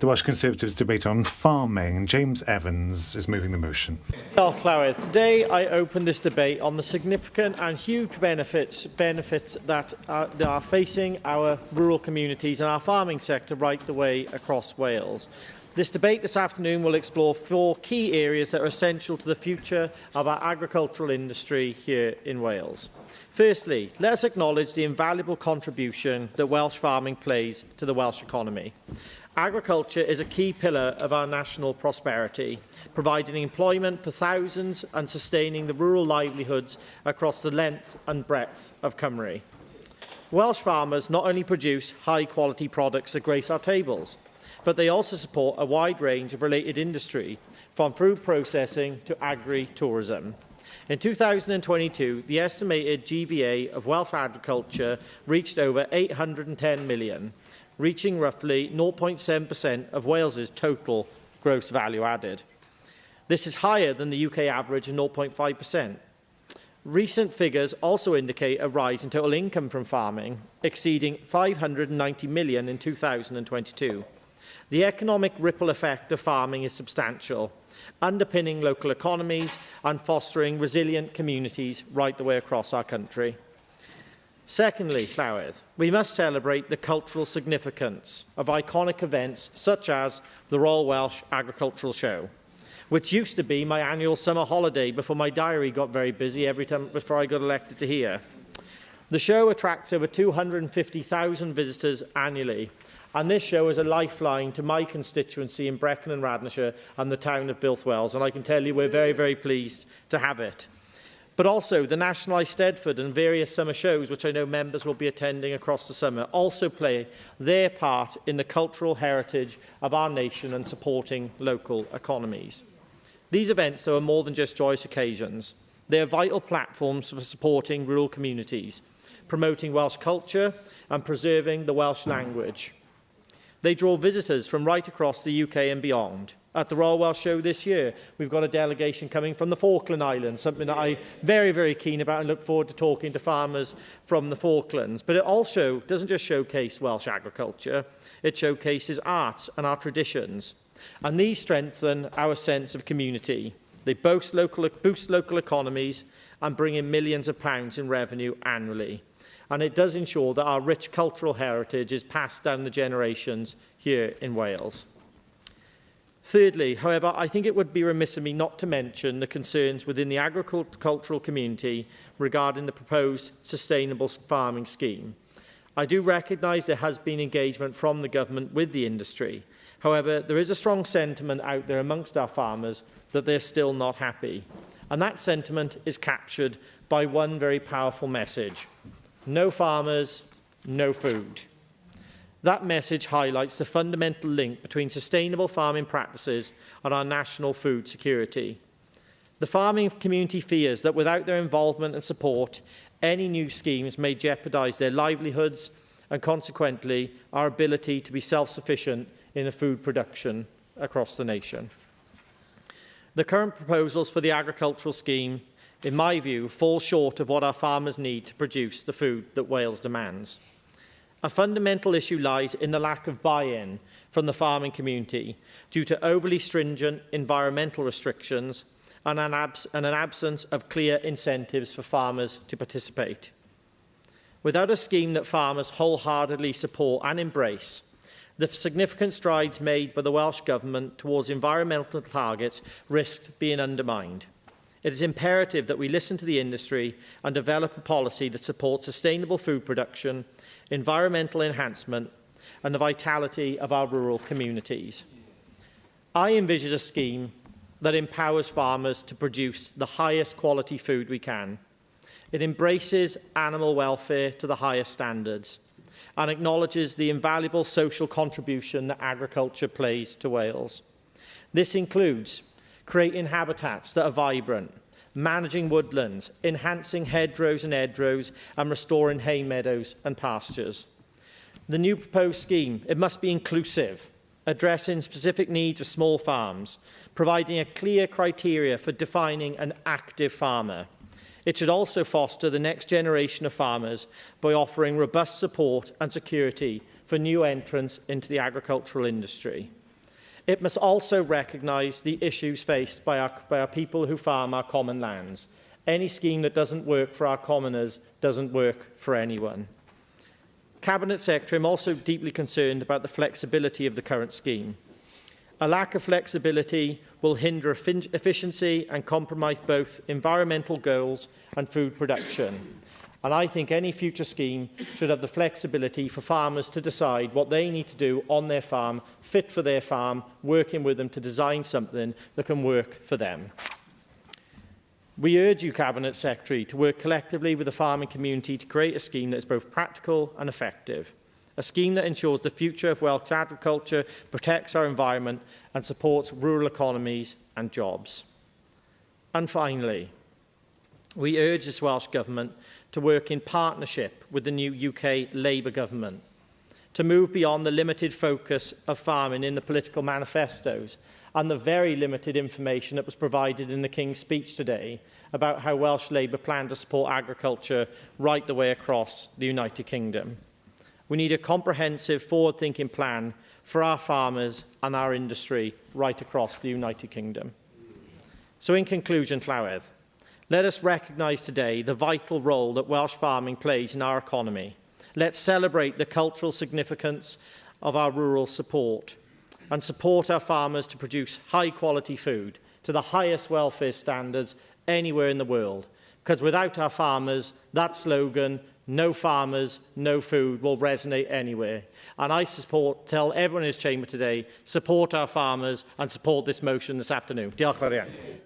the Welsh Conservatives debate on farming. James Evans is moving the motion. Well, Llywydd, today I open this debate on the significant and huge benefits that are facing our rural communities and our farming sector right the way across Wales. This debate this afternoon will explore 4 key areas that are essential to the future of our agricultural industry here in Wales. Firstly, let us acknowledge the invaluable contribution that Welsh farming plays to the Welsh economy. Agriculture is a key pillar of our national prosperity, providing employment for thousands and sustaining the rural livelihoods across the length and breadth of Cymru. Welsh farmers not only produce high-quality products that grace our tables, but they also support a wide range of related industry, from food processing to agri-tourism. In 2022, the estimated GVA of Welsh agriculture reached over 810 million, reaching roughly 0.7% of Wales's total gross value added. This is higher than the UK average of 0.5%. Recent figures also indicate a rise in total income from farming, exceeding 590 million in 2022. The economic ripple effect of farming is substantial, underpinning local economies and fostering resilient communities right the way across our country. Secondly, Llywydd, we must celebrate the cultural significance of iconic events such as the Royal Welsh Agricultural Show, which used to be my annual summer holiday before my diary got very busy every time before I got elected to here. The show attracts over 250,000 visitors annually, and this show is a lifeline to my constituency in Brecon and Radnorshire and the town of Builthwells, and I can tell you we're very, very pleased to have it. But also the National Eisteddfod and various summer shows, which I know members will be attending across the summer, also play their part in the cultural heritage of our nation and supporting local economies. These events, though, are more than just joyous occasions. They are vital platforms for supporting rural communities, promoting Welsh culture and preserving the Welsh language. They draw visitors from right across the UK and beyond. At the Royal Welsh Show this year, we've got a delegation coming from the Falkland Islands, something that I'm very, very keen about and look forward to talking to farmers from the Falklands. But it also doesn't just showcase Welsh agriculture, it showcases arts and our traditions. And these strengthen our sense of community. They boost local economies and bring in millions of pounds in revenue annually. And it does ensure that our rich cultural heritage is passed down the generations here in Wales. Thirdly, however, I think it would be remiss of me not to mention the concerns within the agricultural community regarding the proposed sustainable farming scheme. I do recognise there has been engagement from the government with the industry. However, there is a strong sentiment out there amongst our farmers that they're still not happy. And that sentiment is captured by one very powerful message: no farmers, no food. That message highlights the fundamental link between sustainable farming practices and our national food security. The farming community fears that without their involvement and support, any new schemes may jeopardise their livelihoods and consequently our ability to be self-sufficient in the food production across the nation. The current proposals for the agricultural scheme, in my view, fall short of what our farmers need to produce the food that Wales demands. A fundamental issue lies in the lack of buy-in from the farming community due to overly stringent environmental restrictions and an absence of clear incentives for farmers to participate. Without a scheme that farmers wholeheartedly support and embrace, the significant strides made by the Welsh Government towards environmental targets risk being undermined. It is imperative that we listen to the industry and develop a policy that supports sustainable food production, environmental enhancement, and the vitality of our rural communities. I envisage a scheme that empowers farmers to produce the highest quality food we can. It embraces animal welfare to the highest standards and acknowledges the invaluable social contribution that agriculture plays to Wales. This includes creating habitats that are vibrant, managing woodlands, enhancing hedgerows and edgerows, and restoring hay meadows and pastures. The new proposed scheme, it must be inclusive, addressing specific needs of small farms, providing a clear criteria for defining an active farmer. It should also foster the next generation of farmers by offering robust support and security for new entrants into the agricultural industry. It must also recognise the issues faced by our people who farm our common lands. Any scheme that doesn't work for our commoners doesn't work for anyone. Cabinet Secretary, I'm also deeply concerned about the flexibility of the current scheme. A lack of flexibility will hinder efficiency and compromise both environmental goals and food production. And I think any future scheme should have the flexibility for farmers to decide what they need to do on their farm, fit for their farm, working with them to design something that can work for them. We urge you, Cabinet Secretary, to work collectively with the farming community to create a scheme that is both practical and effective. A scheme that ensures the future of Welsh agriculture, protects our environment and supports rural economies and jobs. And finally, we urge this Welsh Government to work in partnership with the new UK Labour Government to move beyond the limited focus of farming in the political manifestos and the very limited information that was provided in the King's speech today about how Welsh Labour plan to support agriculture right the way across the United Kingdom. We need a comprehensive, forward-thinking plan for our farmers and our industry right across the United Kingdom. So in conclusion, Llywedd, let us recognise today the vital role that Welsh farming plays in our economy. Let's celebrate the cultural significance of our rural support and support our farmers to produce high-quality food to the highest welfare standards anywhere in the world. Because without our farmers, that slogan, no farmers, no food, will resonate anywhere. And I tell everyone in this chamber today, support our farmers and support this motion this afternoon. Diolch yn fawr iawn.